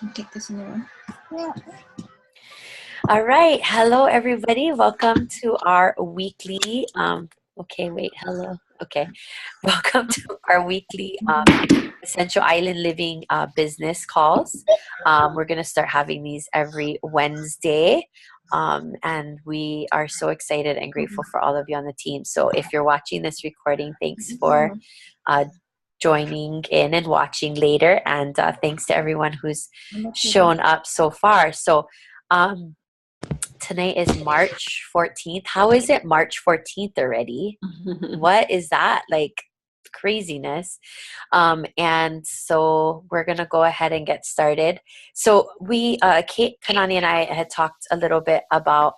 I'll take this new one. All right. Hello, everybody. Welcome to our weekly, okay, wait, hello. Okay. Welcome to our weekly Essential Island Living business calls. We're going to start having these every Wednesday. And we are so excited and grateful for all of you on the team. So if you're watching this recording, thanks for uh, joining in and watching later. And thanks to everyone who's shown up so far. So, tonight is March 14th. How is it March 14th already? What is that? Like craziness. And so we're going to go ahead and get started. So Kate, Kanani, and I had talked a little bit about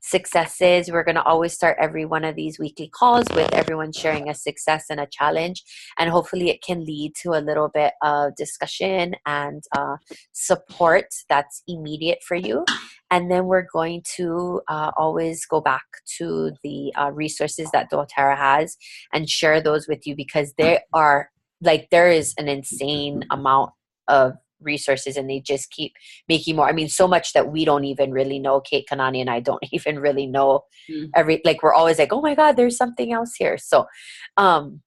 successes. We're going to always start every one of these weekly calls with everyone sharing a success and a challenge. And hopefully it can lead to a little bit of discussion and support that's immediate for you. And then we're going to always go back to the resources that doTERRA has and share those with you, because there is an insane amount of resources and they just keep making more. I mean, so much that we don't even really know. Kate, Kanani, and I don't even really know we're always like, oh my God, there's something else here. So I'm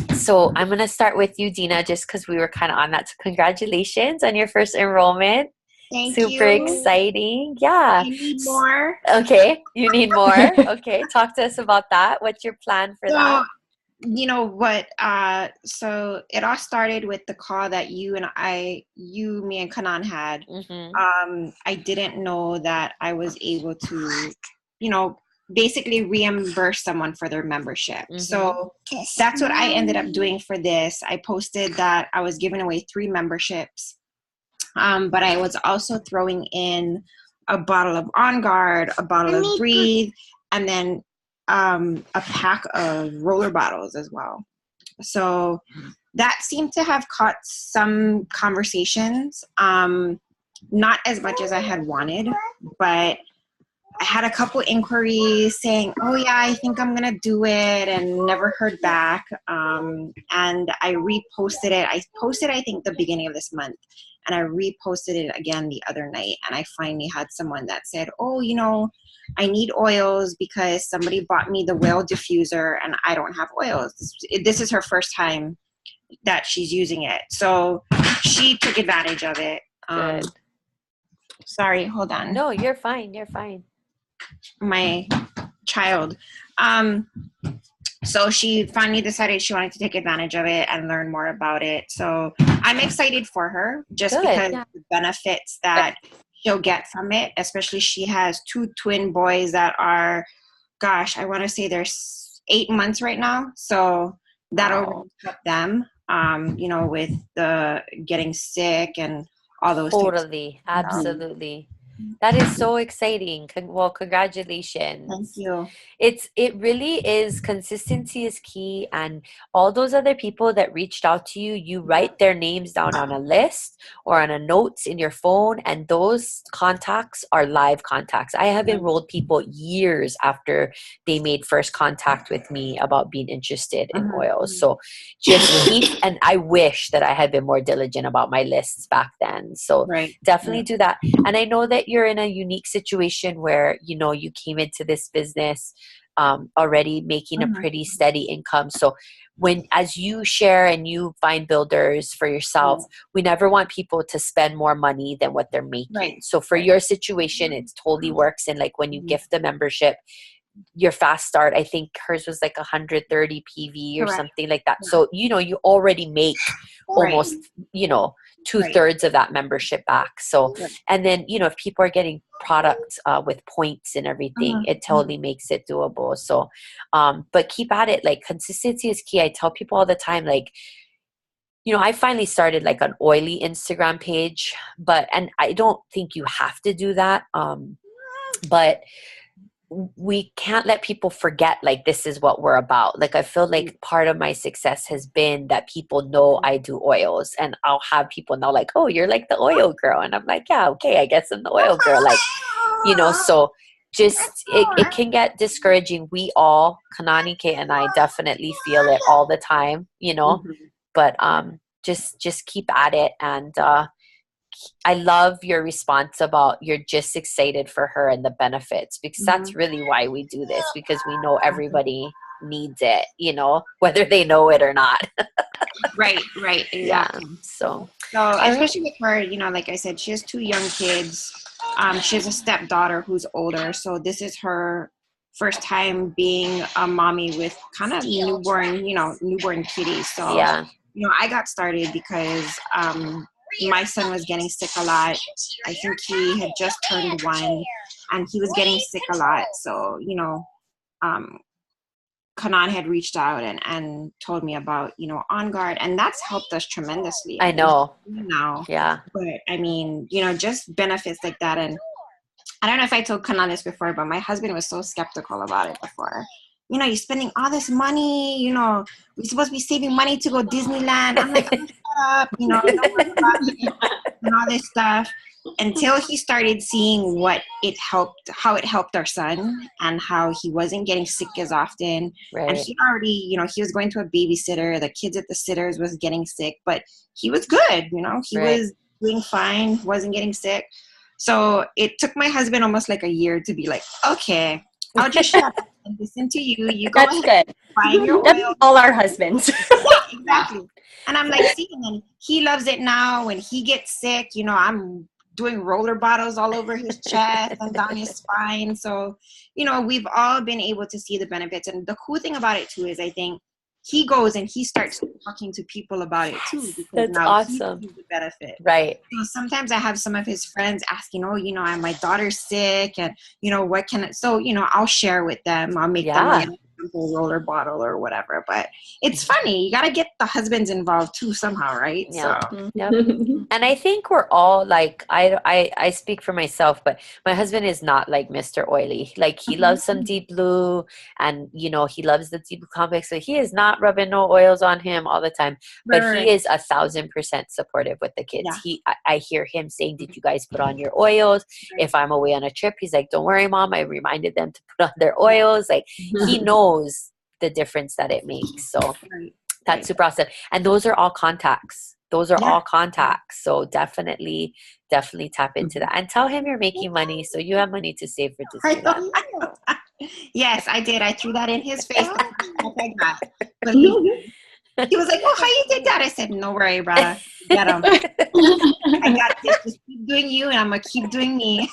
going to start with you, Dina, just because we were kind of on that. So congratulations on your first enrollment. Thank Super you. exciting. Yeah. I need more. Okay. You need more. Okay. Talk to us about that. What's your plan for that? You know what? So it all started with the call that me and Kanan had. I didn't know that I was able to, basically reimburse someone for their membership. So that's what I ended up doing for this. I posted that I was giving away 3 memberships. But I was also throwing in a bottle of On Guard, a bottle of Breathe, and then a pack of roller bottles as well. So that seemed to have caught some conversations, not as much as I had wanted, but I had a couple inquiries saying, oh yeah, I think I'm going to do it, and never heard back. And I reposted it. I posted, I think, the beginning of this month, and I reposted it again the other night. And I finally had someone that said, oh, I need oils because somebody bought me the whale diffuser and I don't have oils. This is her first time that she's using it. So she took advantage of it. Sorry, hold on. No, you're fine. You're fine. My child. So she finally decided she wanted to take advantage of it and learn more about it. So I'm excited for her just because of the benefits that she'll get from it. Especially she has 2 twin boys that are, gosh, I want to say they're 8 months right now. So that'll really help them, with the getting sick and all those things. Totally. Absolutely. That is so exciting. Well, congratulations. Thank you. It really is. Consistency is key. And all those other people that reached out to you, you write their names down on a list or on a notes in your phone. And those contacts are live contacts. I have enrolled people years after they made first contact with me about being interested in oils. So just and I wish that I had been more diligent about my lists back then. So definitely do that. And I know that you're in a unique situation where, you came into this business already making a pretty steady income. So as you share and you find builders for yourself, we never want people to spend more money than what they're making. So for your situation, it totally works. And like when you gift the membership, your fast start, I think hers was like 130 PV or something like that. So, you already make almost, 2/3 of that membership back. So, and then, if people are getting products with points and everything, it totally makes it doable. So, but keep at it. Like consistency is key. I tell people all the time, like, I finally started like an oily Instagram page, and I don't think you have to do that. But we can't let people forget, like, this is what we're about. Like, I feel like part of my success has been that people know I do oils, and I'll have people know, like, oh, you're like the oil girl. And I'm like, yeah, okay, I guess I'm the oil girl. Like, so just, it can get discouraging. We all, Kanani, Kate, and I definitely feel it all the time, but just keep at it. And I love your response about you're just excited for her and the benefits, because that's really why we do this, because we know everybody needs it, you know, whether they know it or not. Right, exactly. Yeah. So especially with her, you know, like I said, she has 2 young kids. She has a stepdaughter who's older, so this is her first time being a mommy with kind of newborn kitties. So yeah. you know, I got started because my son was getting sick a lot. I think he had just turned 1, and he was getting sick a lot. So you know, Kanan had reached out and told me about, you know, On Guard, and that's helped us tremendously. I know. Now. Yeah. But I mean, you know, just benefits like that. And I don't know if I told Kanan this before, but my husband was so skeptical about it before. You know, you're spending all this money, you know, we're supposed to be saving money to go Disneyland. I'm like, oh, shut up, you know, don't worry about it and all this stuff. Until he started seeing how it helped our son, and how he wasn't getting sick as often. Right. And he already, you know, he was going to a babysitter. The kids at the sitters was getting sick, but he was good. You know, he was doing fine, wasn't getting sick. So it took my husband almost like a year to be like, okay, I'll just shut up and listen to you. You go ahead, find your oil. All our husbands. Yeah, exactly. And I'm like, see, and then he loves it now. When he gets sick, you know, I'm doing roller bottles all over his chest and down his spine. So, you know, we've all been able to see the benefits. And the cool thing about it too is I think he goes and he starts talking to people about it too, because that's now awesome. he sees the benefit. Right. So sometimes I have some of his friends asking, oh, you know, my daughter's sick, and you know, what can it? So, you know, I'll share with them. I'll make them a simple roller bottle or whatever. But it's funny. You got to get the husbands involved too somehow, right? Yeah. So. Yep. And I think we're all like, I speak for myself, but my husband is not like Mr. Oily. Like he loves some Deep Blue, and you know, he loves the Deep Blue complex. So he is not rubbing no oils on him all the time, but he is 1,000% supportive with the kids. I hear him saying, did you guys put on your oils? If I'm away on a trip, he's like, don't worry, mom, I reminded them to put on their oils. Like he knows the difference that it makes. So that's super awesome. And those are all contacts. Those are all contacts. So definitely tap into that. And tell him you're making money, so you have money to save for Disneyland. Yes, I did. I threw that in his face. But he was like, oh, how you did that? I said, no worry, brother. Get him. I got this. Just keep doing you, and I'm going to keep doing me.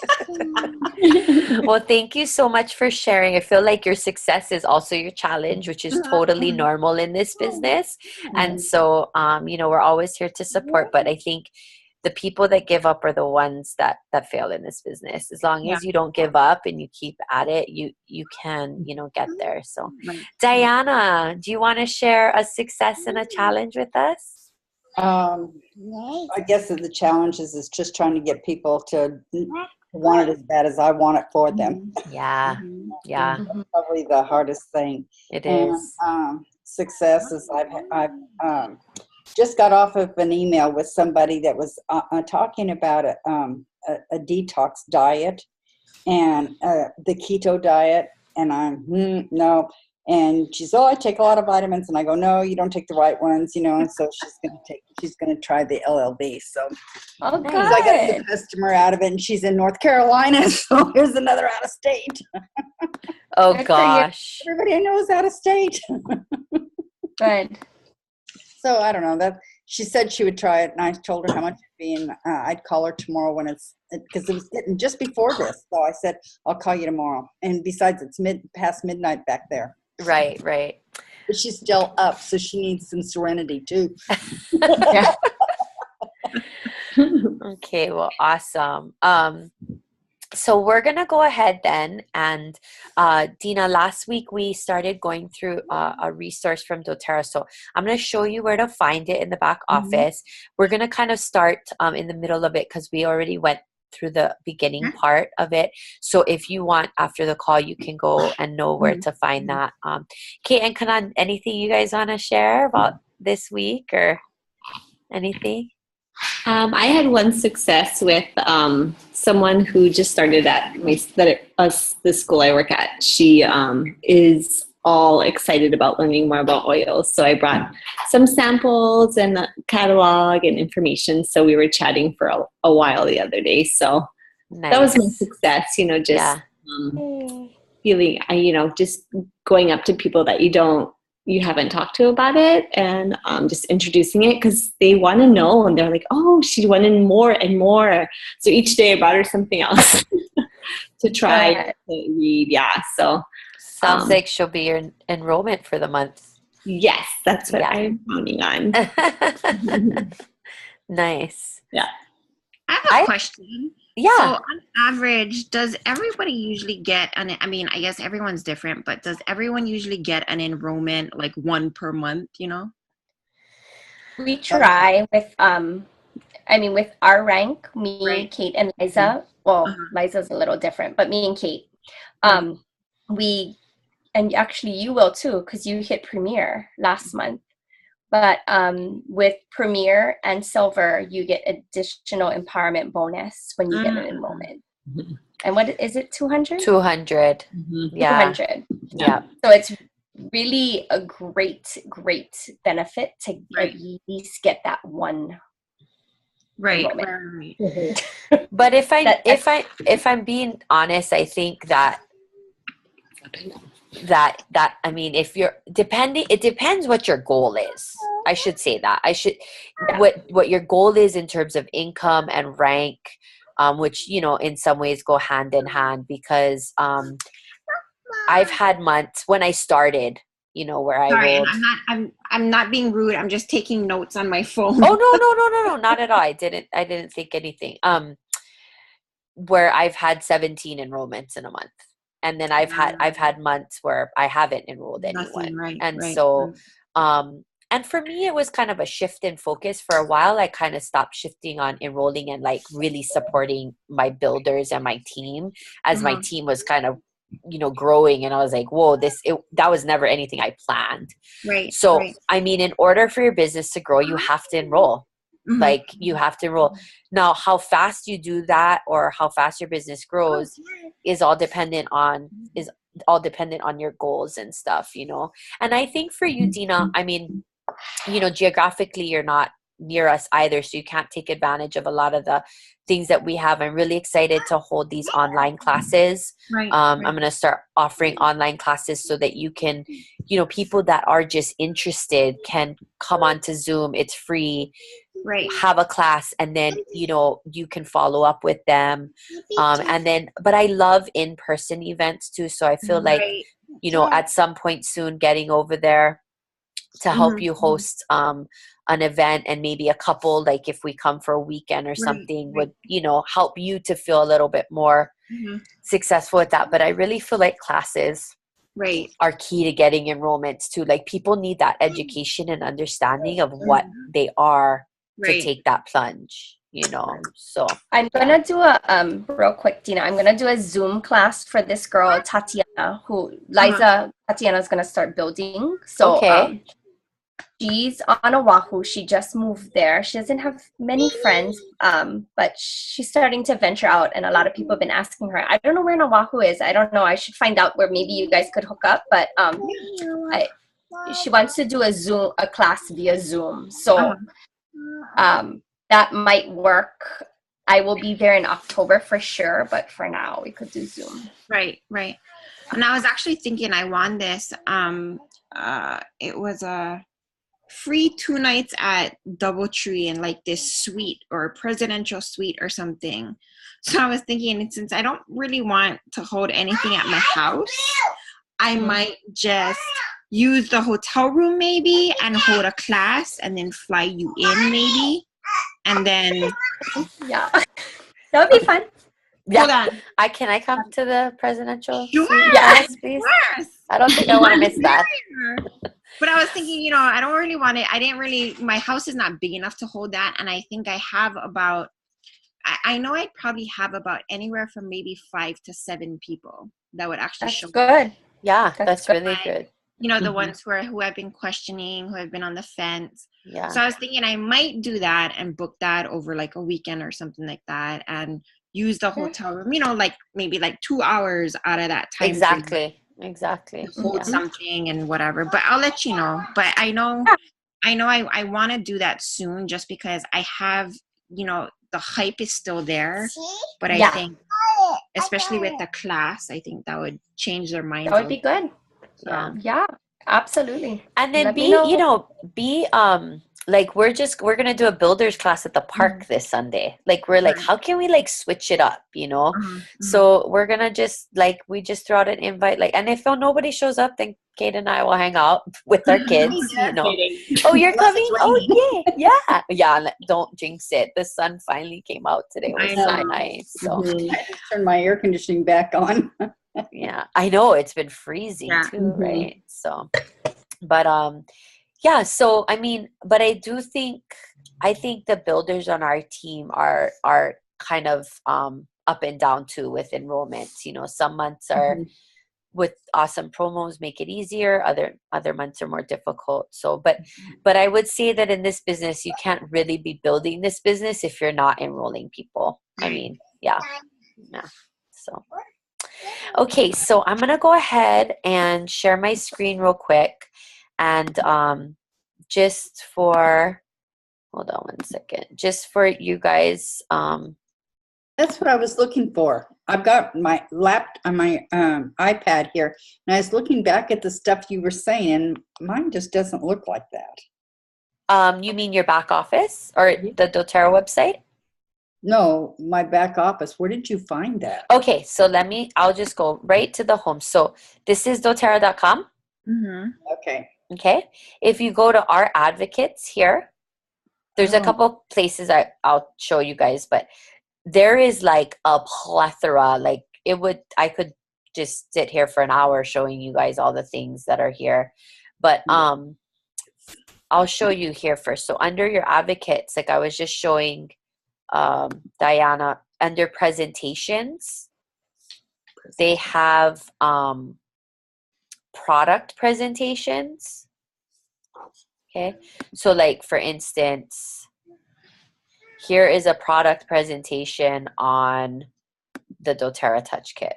Well, thank you so much for sharing. I feel like your success is also your challenge, which is totally normal in this business. And so, you know, we're always here to support. But I think the people that give up are the ones that fail in this business. As long as you don't give up and you keep at it, you can, you know, get there. So Diana, do you want to share a success and a challenge with us? I guess that the challenge is just trying to get people to want it as bad as I want it for them. Yeah. That's probably the hardest thing. It is. Success is I've just got off of an email with somebody that was talking about a detox diet and the keto diet, and I'm no. And she's, I take a lot of vitamins, and I go, no, you don't take the right ones, you know. And so she's gonna try the LLB. So I got a good customer out of it, and she's in North Carolina, so here's another out of state. Oh gosh, everybody I know is out of state. Right. So I don't know that she said she would try it, and I told her how much it'd be, and I'd call her tomorrow because it was getting just before this. So I said, I'll call you tomorrow. And besides, it's past midnight back there. Right. But she's still up, so she needs some serenity too. Okay, well, awesome. So we're going to go ahead then. And Dina, last week we started going through a resource from doTERRA. So I'm going to show you where to find it in the back office. We're going to kind of start in the middle of it because we already went through the beginning part of it. So if you want, after the call, you can go and know where to find that. Kate and Kanan, anything you guys want to share about this week or anything? I had one success with someone who just started at the school I work at. She is all excited about learning more about oils. So I brought some samples and a catalog and information. So we were chatting for a while the other day. So that was my success, just feeling, just going up to people that you haven't talked to about it, and just introducing it, because they want to know, and they're like, oh, she wanted more and more. So each day I brought her something else to try to read. Yeah. So sounds like she'll be your enrollment for the month. Yes, that's what I'm counting on. Nice. Yeah. I have a question. Yeah. So on average, does everybody usually get I guess everyone's different, but does everyone usually get an enrollment like one per month, We try with with our rank, me, Kate, and Liza. Well, Liza's a little different, but me and Kate, we, and actually you will too, because you hit Premier last month. But with Premier and Silver, you get additional empowerment bonus when you get an enrollment. And what is it, 200? 200. Yeah. 200. Yeah. So it's really a great benefit to at least get that one. Right. But if I'm being honest, I think that if you're it depends what your goal is. I should say that. What your goal is in terms of income and rank, which, in some ways go hand in hand, because I've had months when I started, where I rolled. I'm not being rude. I'm just taking notes on my phone. Oh, no, not at all. I didn't think anything. Where I've had 17 enrollments in a month. And then I've had months where I haven't enrolled anyone. And for me, it was kind of a shift in focus. For a while, I kind of stopped shifting on enrolling and like really supporting my builders and my team, as my team was kind of, growing. And I was like, whoa, that was never anything I planned. Right. So, in order for your business to grow, you have to enroll. Like you have to enroll. Now, how fast you do that or how fast your business grows is all dependent on your goals and stuff, And I think for you, Dina, geographically you're not near us either, so you can't take advantage of a lot of the things that we have. I'm really excited to hold these online classes. I'm going to start offering online classes so that you can, people that are just interested can come onto Zoom. It's free. Have a class, and then you can follow up with them, but I love in-person events too, so I feel like at some point soon getting over there to help you host an event, and maybe a couple, like if we come for a weekend or something, would help you to feel a little bit more successful at that. But I really feel like classes are key to getting enrollments too. Like people need that education and understanding of what they are to take that plunge, so I'm gonna do a real quick, Dina, I'm gonna do a Zoom class for this girl Tatiana, who Tatiana's gonna start building. So she's on Oahu. She just moved there. She doesn't have many friends, but she's starting to venture out, and a lot of people have been asking her. I don't know where Oahu is. I don't know. I should find out where maybe you guys could hook up, but she wants to do a class via Zoom. So that might work. I will be there in October for sure, but for now we could do Zoom. Right. And I was actually thinking I won this. It was a free 2 nights at DoubleTree in like this suite or a presidential suite or something. So I was thinking, since I don't really want to hold anything at my house, I might just use the hotel room maybe and hold a class and then fly you in maybe. And then that would be fun. Hold on. Can I come to the presidential suite? Yes, please. I don't think I want to miss that. But I was thinking, I don't really want it. My house is not big enough to hold that. And I think I have about, I know I'd probably have about anywhere from maybe 5 to 7 people that would actually show up. That's good. Yeah, that's really good. The ones who have been questioning, who have been on the fence. Yeah. So I was thinking I might do that and book that over like a weekend or something like that, and use the hotel room, like maybe like 2 hours out of that time. Exactly. Exactly. Hold something and whatever. But I'll let you know. But I know I want to do that soon, just because I have, the hype is still there. But I think, especially with the class, I think that would change their minds. That would be good. Yeah, absolutely. And then like we're gonna do a builders class at the park this Sunday. Like we're like, how can we like switch it up, So we're gonna just we just throw out an invite, and if nobody shows up, then Kate and I will hang out with our kids, Oh, you're coming? Oh yeah. Don't jinx it. The sun finally came out today. It was so nice. So I just turned my air conditioning back on. Yeah, I know it's been freezing too, right? So, but so I mean, but I think the builders on our team are kind of up and down too with enrollments. Some months are with awesome promos make it easier. Other months are more difficult. So, but I would say that in this business, you can't really be building this business if you're not enrolling people. I mean, yeah. So. Okay, so I'm gonna go ahead and share my screen real quick, and just for hold on one second, just for you guys. That's what I was looking for. I've got my iPad here, and I was looking back at the stuff you were saying, and mine just doesn't look like that. You mean your back office or the doTERRA website? No, my back office. Where did you find that? Okay, so I'll just go right to the home. So this is doTERRA.com. Okay. If you go to our advocates here, there's a couple places I'll show you guys, but there is like a plethora. I could just sit here for an hour showing you guys all the things that are here. But I'll show you here first. So under your advocates, like I was just showing Diana, under presentations, they have product presentations. Okay, so like for instance, here is a product presentation on the doTERRA Touch Kit.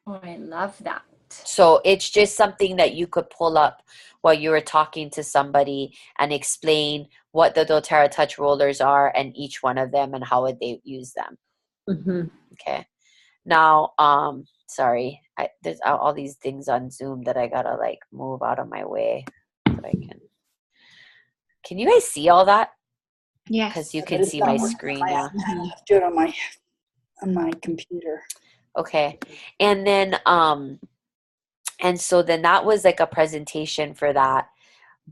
Oh, I love that. So it's just something that you could pull up while you were talking to somebody and explain what the doTERRA Touch rollers are and each one of them and how would they use them. Okay. Now, sorry, there's all these things on Zoom that I gotta move out of my way so I can. Can you guys see all that? Yeah. Because you can see my screen. Yeah. Do it on my computer. Okay, and then and so then that was like a presentation for that.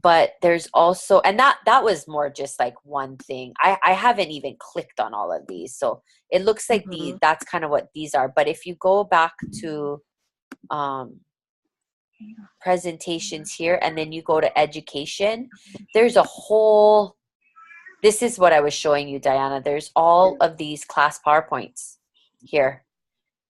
But there's also, and that was more just like one thing. I haven't even clicked on all of these. So it looks like that's kind of what these are. But if you go back to presentations here, and then you go to education, there's a whole, this is what I was showing you, Diana. There's all of these class PowerPoints here.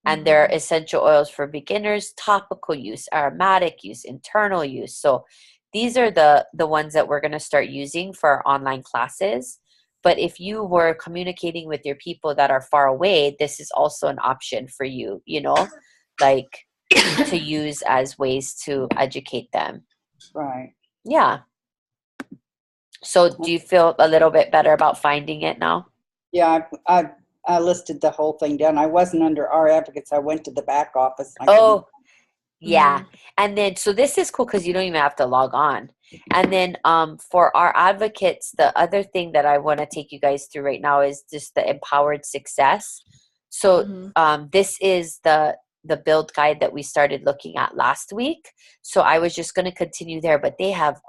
And they're essential oils for beginners, topical use, aromatic use, internal use. So these are the ones that we're going to start using for our online classes. But if you were communicating with your people that are far away, this is also an option for you, to use as ways to educate them. Right. Yeah. So do you feel a little bit better about finding it now? Yeah, I listed the whole thing down. I wasn't under our advocates. I went to the back office. Yeah. And then, so this is cool because you don't even have to log on. And then for our advocates, the other thing that I want to take you guys through right now is just the empowered success. So this is the build guide that we started looking at last week. So I was just going to continue there, but they have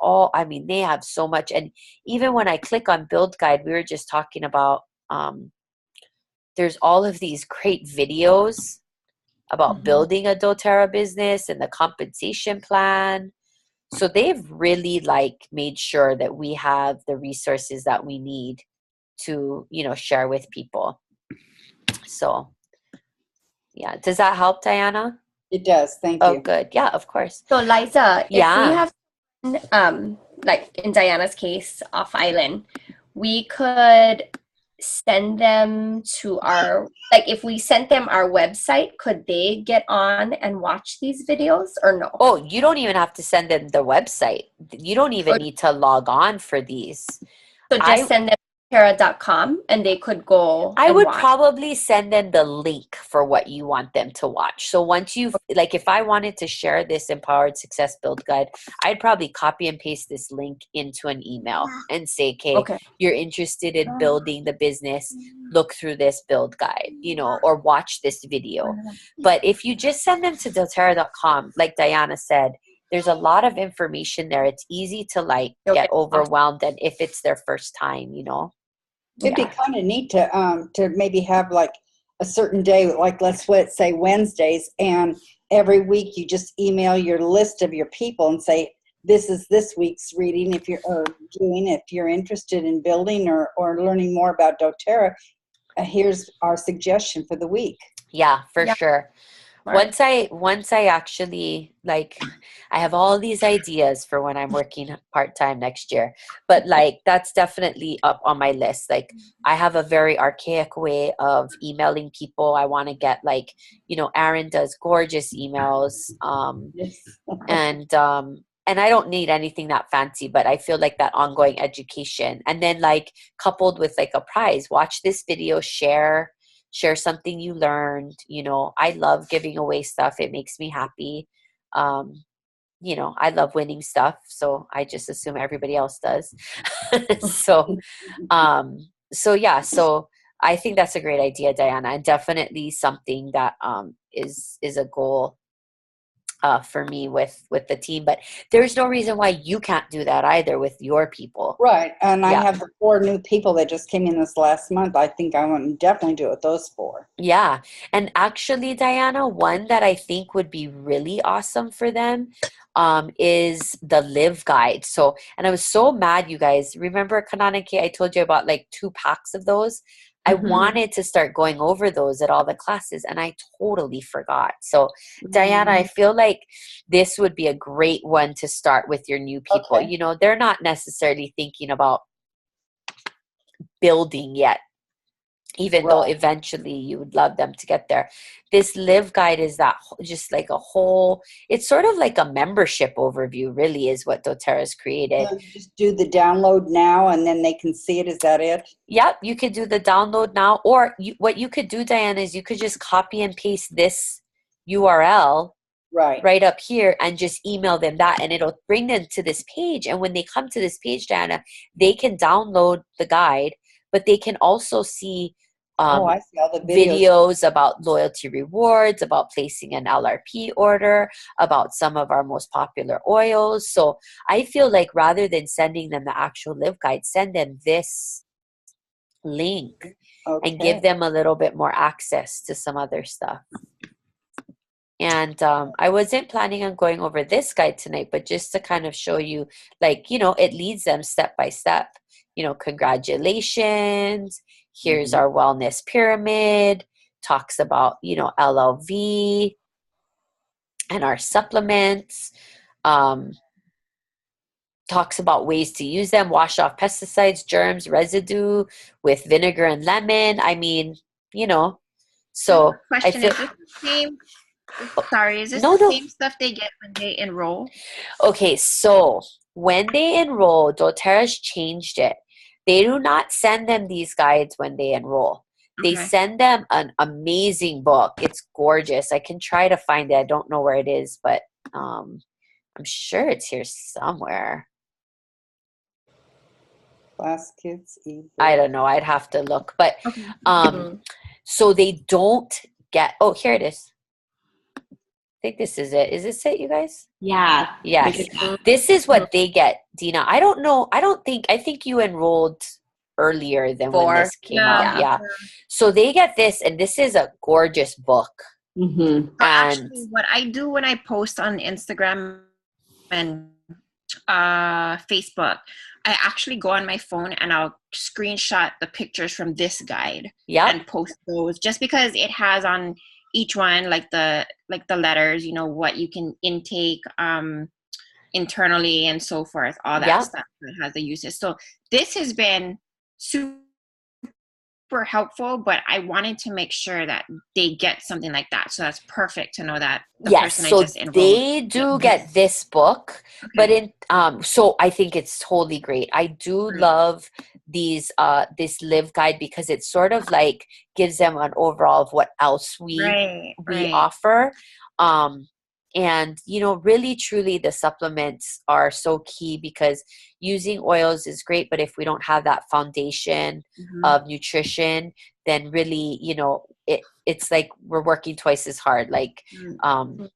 they have so much. And even when I click on build guide, we were just talking about, there's all of these great videos about building a doTERRA business and the compensation plan. So they've really made sure that we have the resources that we need to, share with people. So yeah. Does that help, Diana? It does. Thank you. Oh, good. Yeah, of course. So Liza, if we have, like in Diana's case, off island, we could send them to our, like if we sent them our website, could they get on and watch these videos or no? Oh, you don't even have to send them the website. You don't even need to log on for these. So just send them doterra.com and they could go I and would watch. probably send them the link for what you want them to watch. So once you like, if I wanted to share this Empowered Success Build Guide, I'd probably copy and paste this link into an email and say, okay, you're interested in building the business, look through this build guide, you know, or watch this video. But if you just send them to doterra.com, like Diana said, there's a lot of information there. It's easy to like get overwhelmed, and if it's their first time, you know. It'd be kind of neat to maybe have like a certain day, like let's say Wednesdays, and every week you just email your list of your people and say, this is this week's reading if you're interested in building or learning more about doTERRA, here's our suggestion for the week. Yeah, for sure. Once I actually, like, I have all these ideas for when I'm working part-time next year, but like that's definitely up on my list. Like I have a very archaic way of emailing people. I want to get like, you know, Aaron does gorgeous emails. And I don't need anything that fancy, but I feel like that ongoing education, and then like coupled with like a prize, watch this video, share something you learned. You know, I love giving away stuff. It makes me happy. You know, I love winning stuff, so I just assume everybody else does. So yeah, so I think that's a great idea, Diana, and definitely something that is a goal for me with the team. But there's no reason why you can't do that either with your people. Right. And I have the 4 new people that just came in this last month. I think I want to definitely do it with those 4. Yeah. And actually, Diana, one that I think would be really awesome for them is the Live Guide. So, and I was so mad, you guys. Remember, Kananake, I told you about like 2 packs of those? I wanted to start going over those at all the classes, and I totally forgot. So, Diana, I feel like this would be a great one to start with your new people. You know, they're not necessarily thinking about building yet, even though eventually you would love them to get there. This Live Guide is that just like a whole, it's sort of like a membership overview, really, is what doTERRA's created. So just do the download now and then they can see it. Is that it? Yep, you could do the download now, or what you could do, Diana, is you could just copy and paste this URL right up here and just email them that, and it'll bring them to this page. And when they come to this page, Diana, they can download the guide, but they can also see I see all the videos about loyalty rewards, about placing an LRP order, about some of our most popular oils. So I feel like rather than sending them the actual Live Guide, send them this link and give them a little bit more access to some other stuff. And I wasn't planning on going over this guide tonight, but just to kind of show you, like, you know, it leads them step by step. You know, congratulations. Here's our wellness pyramid. Talks about, you know, LLV and our supplements. Talks about ways to use them. Wash off pesticides, germs, residue with vinegar and lemon. I mean, you know, so question, I feel. Is this the same? Sorry, is this same stuff they get when they enroll? Okay, so when they enroll, doTERRA's changed it. They do not send them these guides when they enroll. They send them an amazing book. It's gorgeous. I can try to find it. I don't know where it is, but I'm sure it's here somewhere. Class Kids ebook. I don't know. I'd have to look. But so they don't get, here it is. I think this is it. Is this it, you guys? Yeah. Yes. This is what they get, Dina. I don't know. I think you enrolled earlier than when this came out. Yeah. So they get this, and this is a gorgeous book. So actually, what I do when I post on Instagram and Facebook, I actually go on my phone and I'll screenshot the pictures from this guide and post those, just because it has on each one like the letters, you know, what you can intake internally and so forth, all that stuff that has the uses. So this has been super super helpful, but I wanted to make sure that they get something like that. So that's perfect to know that the person I just enrolled. They do get this book, but so I think it's totally great. I do love these this live guide because it sort of like gives them an overall of what else we offer. And, you know, really, truly, the supplements are so key because using oils is great. But if we don't have that foundation of nutrition, then really, you know, it's like we're working twice as hard. Like, and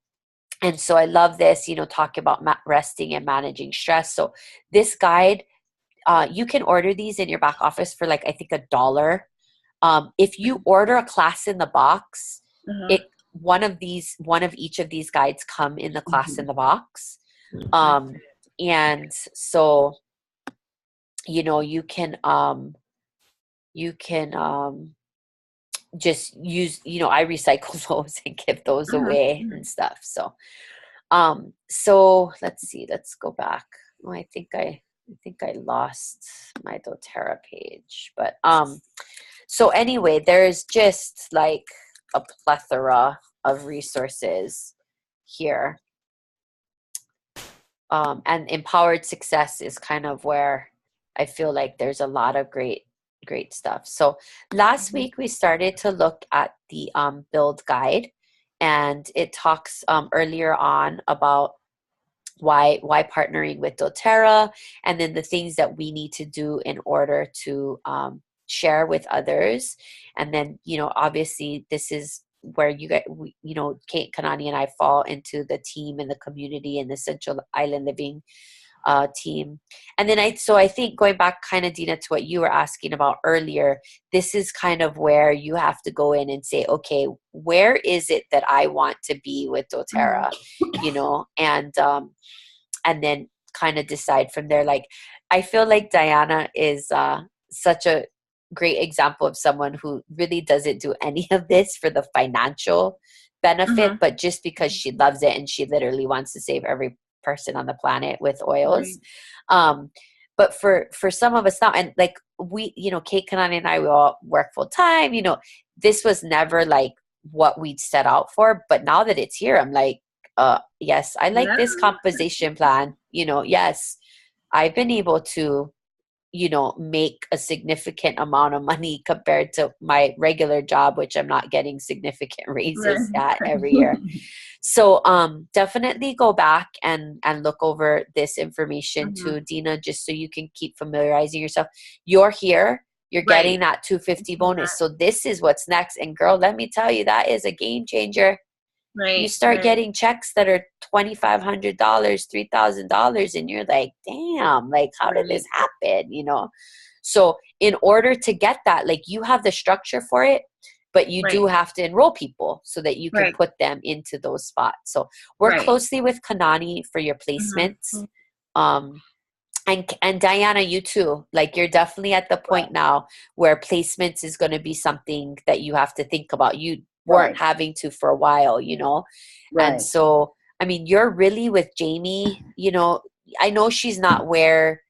so I love this, you know, talking about resting and managing stress. So this guide, you can order these in your back office for like, I think $1. If you order a class in the box, one of each of these guides come in the class in the box. And so, you know, you can just use, you know, I recycle those and give those away and stuff. So, so let's see, let's go back. Oh, I think I lost my doTERRA page, but, so anyway, there's just like a plethora of resources here. And empowered success is kind of where I feel like there's a lot of great stuff. So last week we started to look at the build guide, and it talks earlier on about why partnering with doTERRA, and then the things that we need to do in order to share with others. And then, you know, obviously this is where you know, Kate, Kanani, and I fall into the team and the community and the Central Island Living team. And then I think going back kind of, Dina, to what you were asking about earlier, this is kind of where you have to go in and say, okay, where is it that I want to be with doTERRA, you know, and then kind of decide from there. Like, I feel like Diana is such a great example of someone who really doesn't do any of this for the financial benefit, but just because she loves it and she literally wants to save every person on the planet with oils. But for some of us now, and like we, you know, Kate, Kanani, and I, we all work full time, you know, this was never like what we'd set out for. But now that it's here, I'm like, yes, I like this composition plan, you know, yes, I've been able to, you know, make a significant amount of money compared to my regular job, which I'm not getting significant raises at every year. So definitely go back and look over this information too, Dina, just so you can keep familiarizing yourself. You're here, you're getting that 250 bonus. So this is what's next. And girl, let me tell you, that is a game changer. You start getting checks that are $2,500, $3,000, and you're like, damn, like, how did this happen? You know? So in order to get that, like, you have the structure for it, but you do have to enroll people so that you can put them into those spots. So work closely with Kanani for your placements. And Diana, you too. Like, you're definitely at the point now where placements is going to be something that you have to think about. You weren't having to for a while, you know? And so, I mean, you're really with Jamie, you know, I know she's not where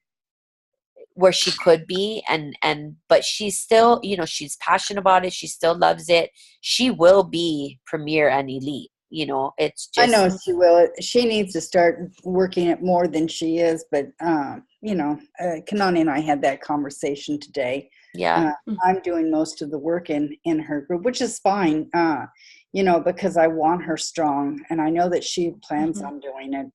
she could be, but she's still, you know, she's passionate about it. She still loves it. She will be premier and elite, you know, it's just. I know she will. She needs to start working it more than she is, but, you know, Kanani and I had that conversation today. Yeah. I'm doing most of the work in her group, which is fine, you know, because I want her strong, and I know that she plans on doing it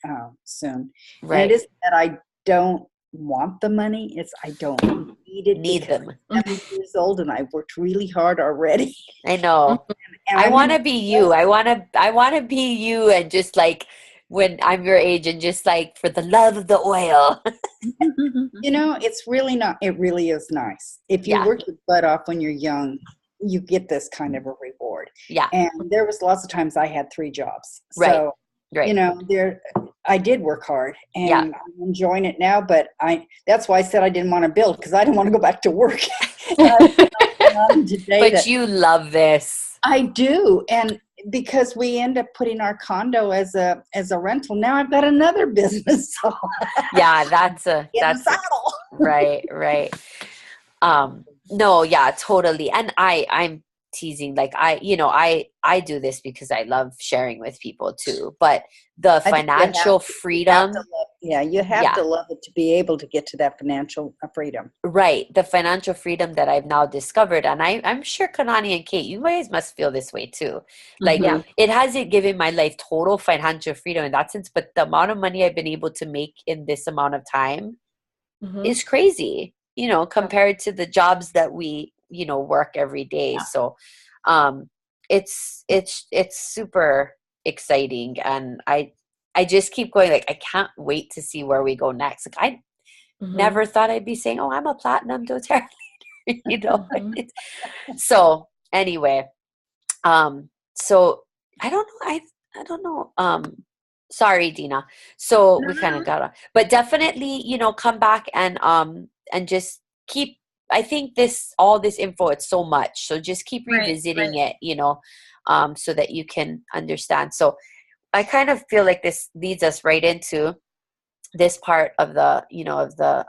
soon. And it is that I don't want the money. It's I don't need them. I'm 7 years old and I've worked really hard already. I know. And I want to be you. I want to be you, and just like when I'm your age, and just like for the love of the oil. You know, it's really not. It really is nice. If you work your butt off when you're young, you get this kind of a reward. Yeah. And there was lots of times I had 3 jobs. So, you know, I did work hard, and I'm enjoying it now. But that's why I said I didn't want to build, because I didn't want to go back to work. But you love this. I do, and because we end up putting our condo as a rental. Now I've got another business. So yeah, that's saddle. right. No, yeah, totally. And I'm teasing, like I do this because I love sharing with people too. But the financial freedom, you have to love it to be able to get to that financial freedom. Right. The financial freedom that I've now discovered. And I'm sure Kanani and Kate, you guys must feel this way too. Like it hasn't given my life total financial freedom in that sense, but the amount of money I've been able to make in this amount of time is crazy, compared to the jobs that we, work every day. So it's super exciting. And I just keep going, like, I can't wait to see where we go next. Like, I never thought I'd be saying, oh, I'm a platinum doTERRA leader, So anyway, so I don't know. I don't know. Sorry, Dina. So we kind of got on, but definitely, come back and just keep, I think all this info, it's so much. So just keep revisiting it, so that you can understand. So I kind of feel like this leads us right into this part of the, of the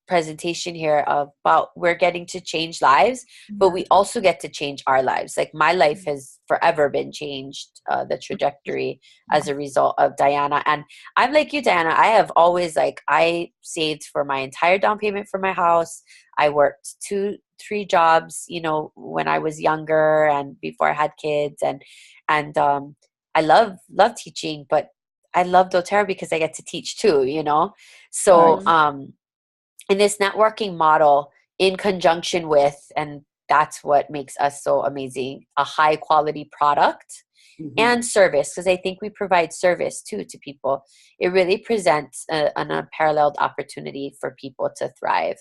presentation here about we're getting to change lives, but we also get to change our lives. Like, my life has forever been changed, the trajectory as a result of Diana. And I'm like you, Diana, I have always, I saved for my entire down payment for my house. I worked 2-3 jobs, when I was younger and before I had kids, and I love teaching, but I love doTERRA because I get to teach too, So, in this networking model, in conjunction with, and that's what makes us so amazing, a high quality product and service, because I think we provide service too to people. It really presents an unparalleled opportunity for people to thrive.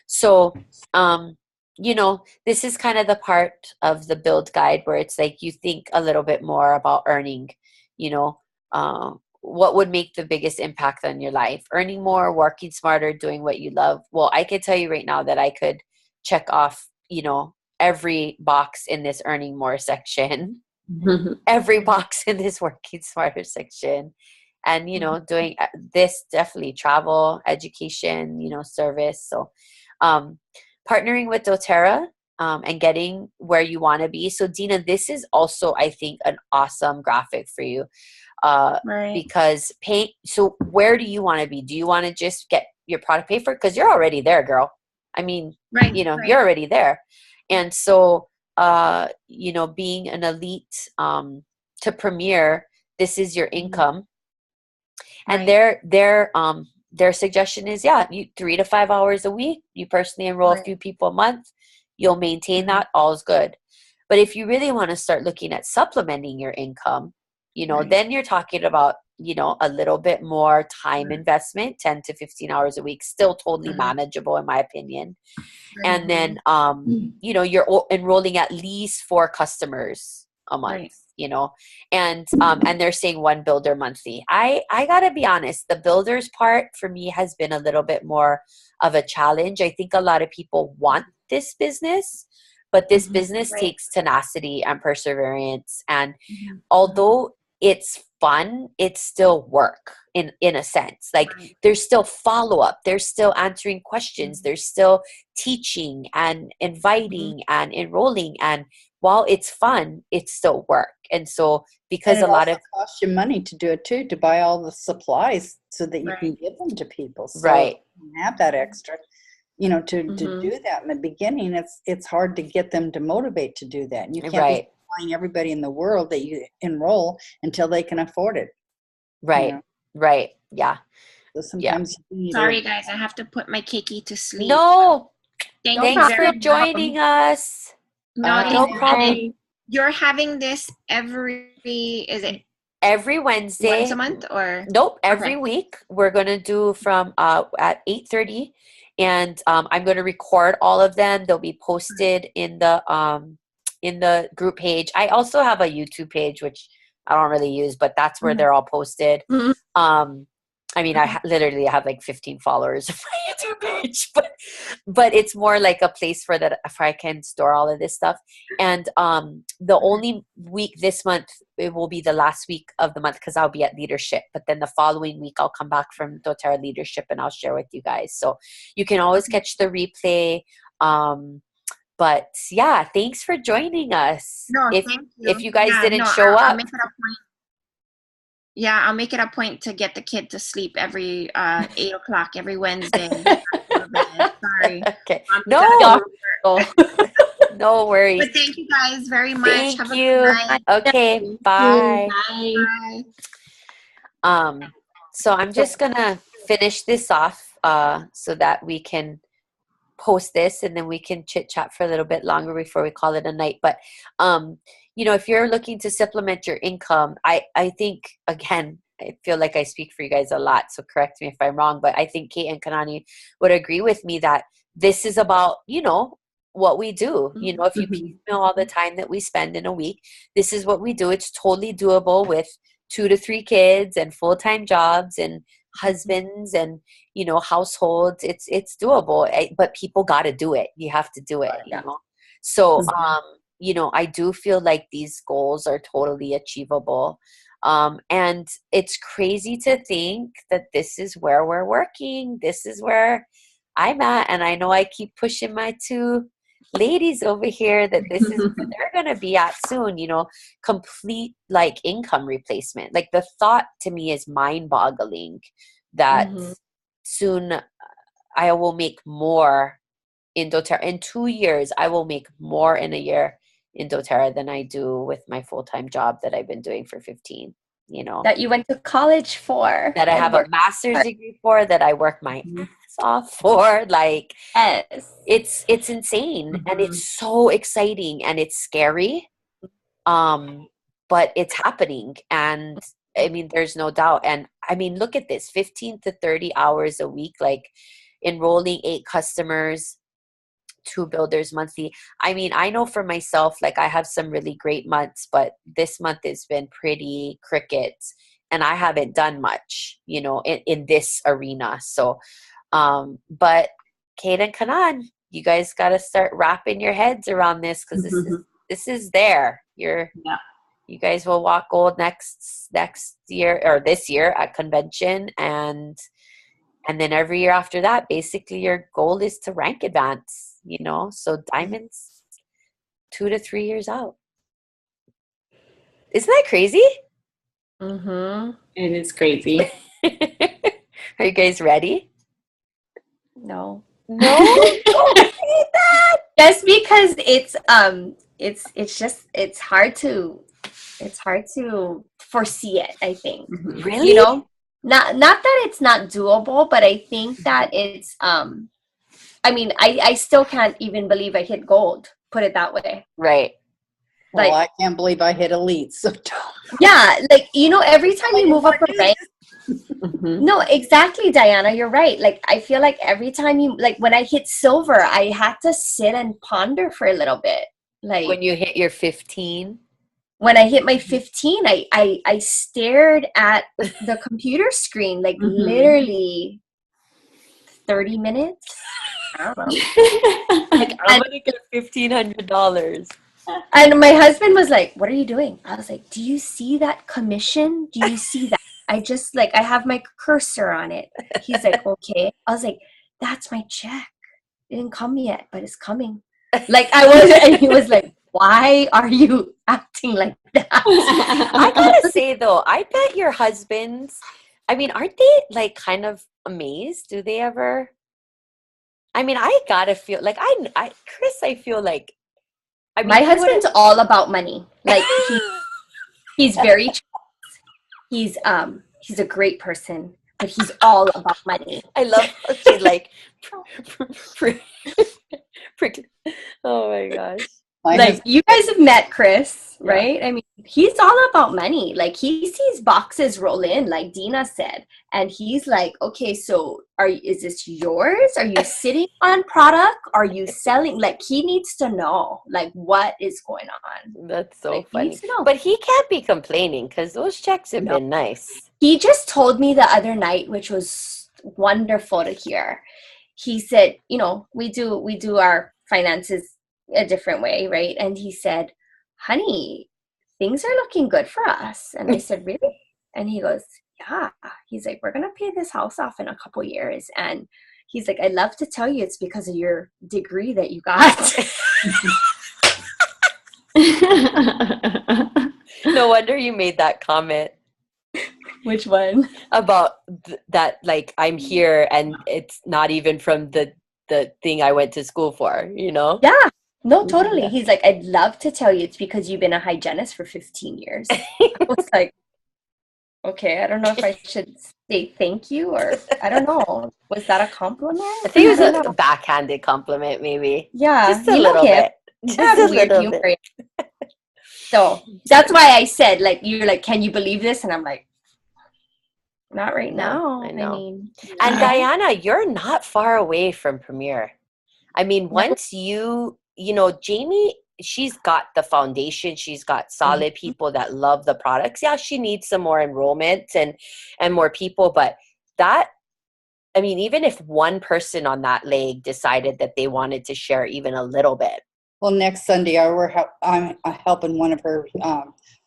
So, this is kind of the part of the build guide where it's like you think a little bit more about earning, what would make the biggest impact on your life? Earning more, working smarter, doing what you love. Well, I could tell you right now that I could check off, every box in this earning more section, every box in this working smarter section. And, doing this, definitely travel, education, service. So partnering with doTERRA and getting where you want to be. So Dina, this is also, I think, an awesome graphic for you. Because so where do you want to be? Do you want to just get your product paid for? Because you're already there, girl. I mean, you're already there. And so, being an elite to premier, this is your income. And their suggestion is, you 3 to 5 hours a week, you personally enroll a few people a month, you'll maintain that, all's good. But if you really want to start looking at supplementing your income, then you're talking about, a little bit more time investment, 10 to 15 hours a week, still totally manageable in my opinion. And then, you're enrolling at least 4 customers a month, and they're saying 1 builder monthly. I gotta be honest, the builders part for me has been a little bit more of a challenge. I think a lot of people want this business, but this business takes tenacity and perseverance. And although it's fun, it's still work in a sense. Like, there's still follow-up, there's still answering questions, there's still teaching and inviting and enrolling. And while it's fun, it's still work. And so, because a lot of costs you money to do it too, to buy all the supplies so that you can give them to people. So you have that extra, to do that in the beginning. It's hard to get them to motivate to do that. And you can't be buying everybody in the world that you enroll until they can afford it. Right. Yeah. So sometimes sorry guys, I have to put my Kiki to sleep. No. Thanks for joining us. No problem. You're having this every Wednesday? Once a month or? Nope, every week. We're going to do from at 8:30, and I'm going to record all of them. They'll be posted in the group page. I also have a YouTube page, which I don't really use, but that's where they're all posted. I mean, I literally have like 15 followers on my YouTube storage, but it's more like a place for I can store all of this stuff. And the only week this month, it will be the last week of the month because I'll be at leadership. But then the following week, I'll come back from doTERRA leadership and I'll share with you guys. So you can always catch the replay. But yeah, thanks for joining us. No, if, thank you. If you guys didn't show up. I'll make it a point. Yeah, I'll make it a point to get the kid to sleep every 8 o'clock every Wednesday. Sorry. Okay. No. No worries. But thank you guys very much. Thank Have you. A good night. Okay. Bye. Bye. Bye. So I'm just gonna finish this off so that we can post this and then we can chit chat for a little bit longer before we call it a night. But if you're looking to supplement your income, I think, again, I feel like I speak for you guys a lot, so correct me if I'm wrong, but I think Kate and Kanani would agree with me that this is about, what we do. If you piecemeal all the time that we spend in a week, this is what we do. It's totally doable with 2 to 3 kids and full-time jobs and husbands and households. It's doable, but people got to do it. You have to do it. So I do feel like these goals are totally achievable. And it's crazy to think that this is where we're working. This is where I'm at. And I know I keep pushing my 2 ladies over here that this is where they're going to be at soon, complete like income replacement. Like the thought to me is mind boggling that soon I will make more in doTERRA. In 2 years, I will make more in a year in doTERRA than I do with my full-time job that I've been doing for 15, That you went to college for. That I have a master's degree for, that I work my ass off for. Like, yes. It's insane and it's so exciting and it's scary. But it's happening. And I mean, there's no doubt. And I mean, look at this, 15 to 30 hours a week, like enrolling 8 customers, 2 builders monthly. I mean, I know for myself, like I have some really great months, but this month has been pretty crickets and I haven't done much, in this arena. So, but Kate and Kanan, you guys got to start wrapping your heads around this because this is there. You guys will walk gold next year or this year at convention, and then every year after that, basically your goal is to rank advance. So diamonds 2 to 3 years out. Isn't that crazy? It is crazy. Are you guys ready? No. Don't say that. Just because it's hard to foresee it, I think. Really? Not that it's not doable, but I think that it's I still can't even believe I hit gold, put it that way. Right. Well, I can't believe I hit elite, so don't. Yeah, like every time you move up a rank. No, exactly, Diana, you're right. Like I feel like every time when I hit silver, I had to sit and ponder for a little bit. Like when you hit your 15. When I hit my 15, I stared at the computer screen like literally 30 minutes. I don't know. Like I'm gonna get $1,500. And my husband was like, "What are you doing?" I was like, "Do you see that commission? Do you see that?" I just I have my cursor on it. He's like, "Okay." I was like, "That's my check. It didn't come yet, but it's coming." And he was like, "Why are you acting like that?" I gotta say though, I bet your husbands, I mean, aren't they kind of amazed? Do they ever? I mean, I gotta feel like Chris, I feel like, I mean, my husband's all about money. Like he's very, he's a great person, but he's all about money. I love how she oh my gosh. You guys have met Chris, right? I mean, he's all about money. Like he sees boxes roll in, like Dina said, and he's like, "Okay, so is this yours? Are you sitting on product? Are you selling?" Like he needs to know, like what is going on. That's so funny. But he can't be complaining because those checks have been nice. He just told me the other night, which was wonderful to hear. he said, you know, we do our finances a different way, right? And he said, honey, things are looking good for us. And I said, really? And he goes, yeah. He's like, we're gonna pay this house off in a couple years. And he's like, I'd love to tell you it's because of your degree that you got. No wonder you made that comment. Which one? About that, like, I'm here and it's not even from the thing I went to school for, you know? Yeah. No, totally. Yeah. He's like, I'd love to tell you it's because you've been a hygienist for 15 years. I was like, okay, I don't know if I should say thank you or I don't know. Was that a compliment? I think it was a backhanded compliment, maybe. Yeah. Just a little bit. Just a weird little humor. bit. So that's why I said, like, you're like, can you believe this? And I'm like, not right now. I know. I mean, and Diana, you're not far away from Premier. I mean, once you know, Jamie, she's got the foundation. She's got solid people that love the products. Yeah, she needs some more enrollment and more people. But that, I mean, even if one person on that leg decided that they wanted to share even a little bit. Well, next Sunday, I'm helping one of her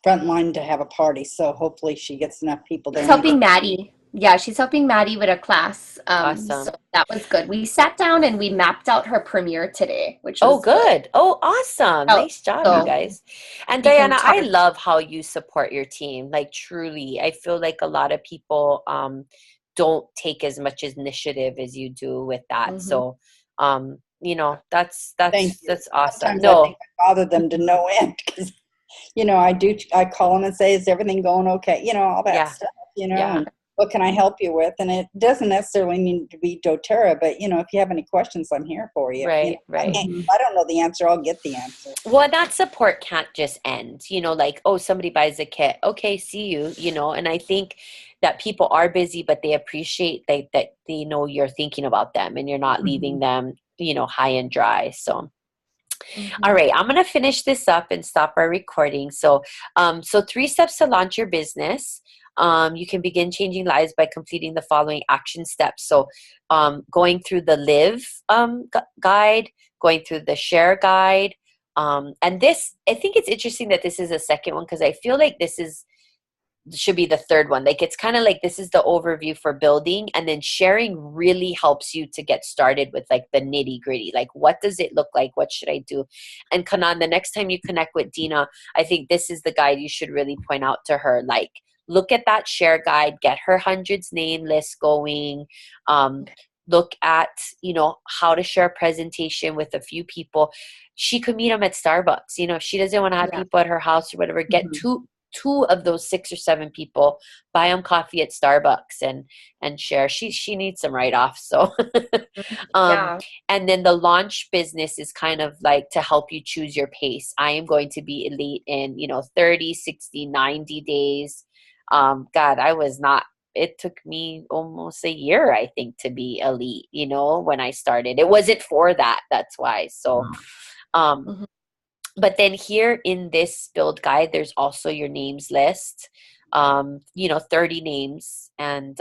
frontline to have a party. So hopefully she gets enough people there. She's helping Maddie. Yeah, she's helping Maddie with a class. Awesome. So that was good. We sat down and we mapped out her premiere today, which was good. Oh, awesome. Nice job, you guys. And Diana, I love how you support your team. Like, truly, I feel like a lot of people don't take as much initiative as you do with that. So, you know, that's awesome. Sometimes I think I bother them to no end because, you know, I call them and say, is everything going okay? You know, all that stuff, you know, and what can I help you with? And it doesn't necessarily need to be doTERRA, but, you know, if you have any questions, I'm here for you. Right, you know, right. If I don't know the answer, I'll get the answer. Well, that support can't just end, you know, like, oh, somebody buys a kit. Okay, see you, you know, and I think that people are busy, but they appreciate that they know you're thinking about them and you're not leaving them, you know, high and dry. So, all right, I'm going to finish this up and stop our recording. So, 3 steps to launch your business. You can begin changing lives by completing the following action steps. So, going through the live guide, going through the share guide. And this, I think it's interesting that this is a second one because I feel like this should be the third one. Like, it's kind of like this is the overview for building, and then sharing really helps you to get started with like the nitty gritty. Like, what does it look like? What should I do? And Kanan, the next time you connect with Dina, I think this is the guide you should really point out to her. Like, look at that share guide, get her hundreds name list going. Look at, you know, how to share a presentation with a few people. She could meet them at Starbucks. You know, if she doesn't want to have people at her house or whatever, get two of those 6 or 7 people, buy them coffee at Starbucks and share. She needs some write-offs. So, and then the launch business is kind of like to help you choose your pace. I am going to be elite in, you know, 30, 60, 90 days. God, I was not, it took me almost a year, I think, to be elite, you know, when I started. It wasn't for that. That's why. So, but then here in this build guide, there's also your names list, you know, 30 names. And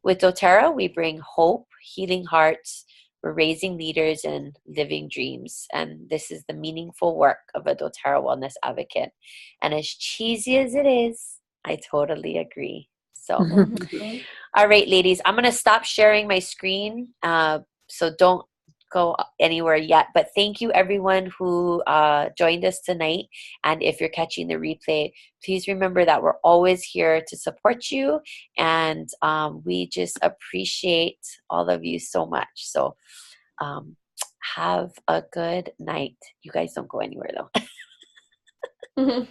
with doTERRA, we bring hope, healing hearts, we're raising leaders and living dreams. And this is the meaningful work of a doTERRA wellness advocate. And as cheesy as it is, I totally agree. So, all right, ladies, I'm going to stop sharing my screen. So don't go anywhere yet, but thank you everyone who joined us tonight. And if you're catching the replay, please remember that we're always here to support you, and we just appreciate all of you so much. So have a good night. You guys don't go anywhere though.